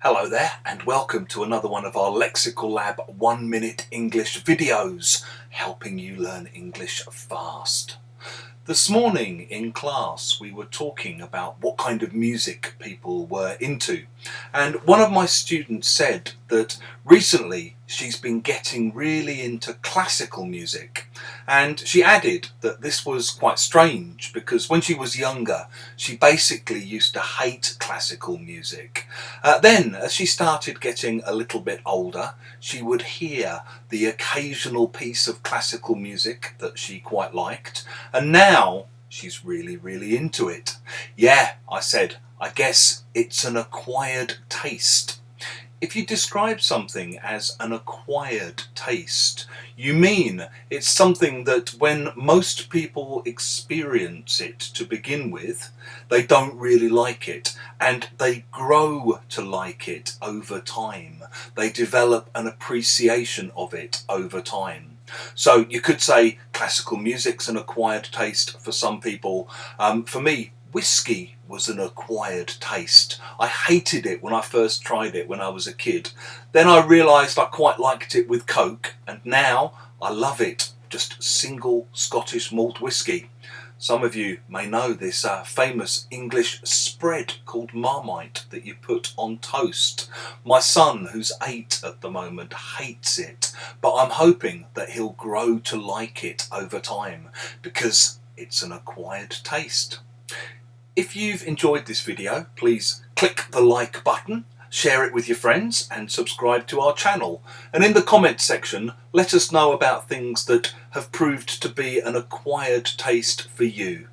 Hello there and welcome to another one of our Lexical Lab 1 minute English videos, helping you learn English fast. This morning in class we were talking about what kind of music people were into, and one of my students said that recently she's been getting really into classical music, and she added that this was quite strange because when she was younger she basically used to hate classical music. Then as she started getting a little bit older she would hear the occasional piece of classical music that she quite liked, and now she's really into it. Yeah, I said, I guess it's an acquired taste. If you describe something as an acquired taste, you mean it's something that when most people experience it to begin with, they don't really like it, and they grow to like it over time. They develop an appreciation of it over time. So you could say classical music's an acquired taste for some people. For me, whiskey was an acquired taste. I hated it when I first tried it when I was a kid. Then I realised I quite liked it with Coke, and now I love it, just single Scottish malt whiskey. Some of you may know this famous English spread called Marmite that you put on toast. My son, who's 8 at the moment, hates it, but I'm hoping that he'll grow to like it over time because it's an acquired taste. If you've enjoyed this video, please click the like button, share it with your friends and subscribe to our channel. And in the comments section, let us know about things that have proved to be an acquired taste for you.